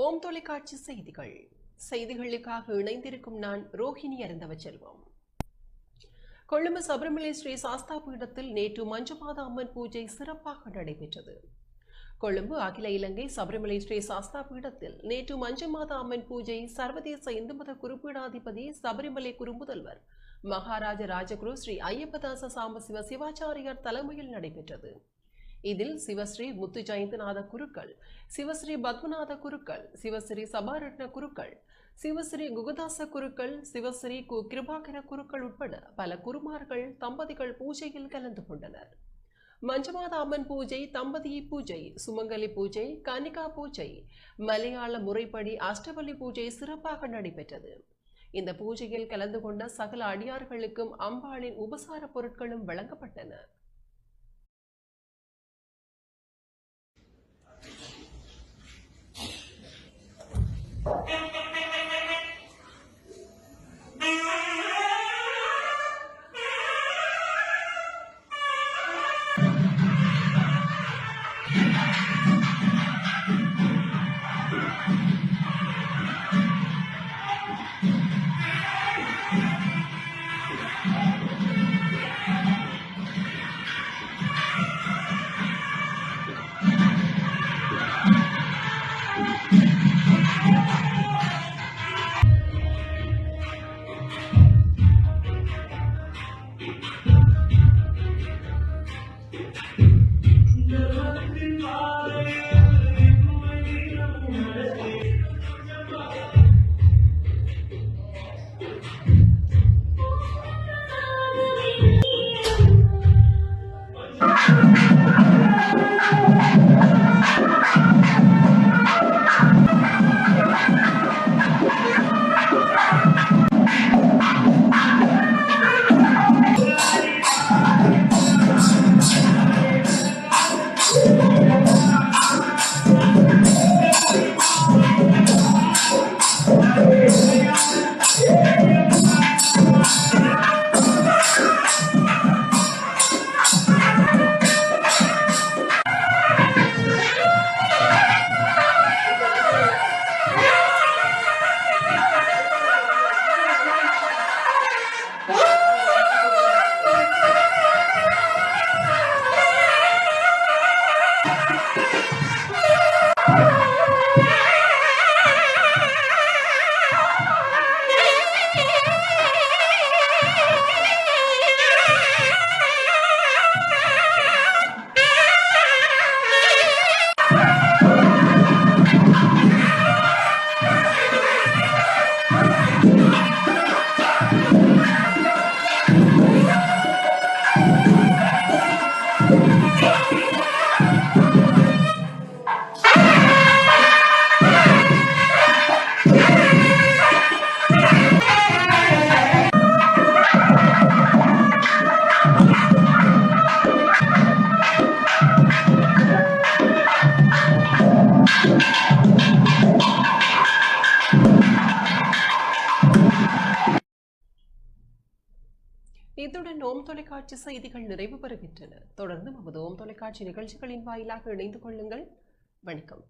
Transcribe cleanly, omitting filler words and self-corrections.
ஓம் தொலைக்காட்சி செய்திகளுக்காக இணைந்திருக்கும் நான் ரோஹிணி அருந்தவச்செல்வம். கொழும்பு சபரிமலை ஸ்ரீ சாஸ்தா பீடத்தில் நேற்று மஞ்சமாத அம்மன் பூஜை சிறப்பாக நடைபெற்றது. கொழும்பு அகில இலங்கை சபரிமலை ஸ்ரீ சாஸ்தா பீடத்தில் நேற்று மஞ்சமாத அம்மன் பூஜை சர்வதேச இந்து மத குருபீடாதிபதி சபரிமலை குருமுதல்வர் மகாராஜ ராஜகுரு ஸ்ரீ ஐயப்பதாச சாம்பசிவ சிவாச்சாரியார் தலைமையில் நடைபெற்றது. இதில் சிவஸ்ரீ முத்து ஜெயந்தநாத குருக்கள், சிவஸ்ரீ பத்மநாத குருக்கள், சிவஸ்ரீ சபாரட்ன குருக்கள், சிவஸ்ரீ குகதாச குருக்கள், சிவஸ்ரீ கிருபாகர குருக்கள் உட்பட பல குருமார்கள் தம்பதிகள் பூஜையில் கலந்து கொண்டனர். மஞ்சமாத அம்மன் பூஜை, தம்பதி பூஜை, சுமங்கலி பூஜை, கன்னிகா பூஜை, மலையாள முறைப்படி அஷ்டபலி பூஜை சிறப்பாக நடைபெற்றது. இந்த பூஜையில் கலந்து கொண்ட சகல அடியார்களுக்கும் அம்பாளின் உபசார பொருட்களும் வழங்கப்பட்டன. இத்துடன் ஓம் தொலைக்காட்சி செய்திகள் நிறைவு பெறுகின்றன. தொடர்ந்து நமது ஓம் தொலைக்காட்சி நிகழ்ச்சிகளின் வாயிலாக இணைந்து கொள்ளுங்கள். வணக்கம்.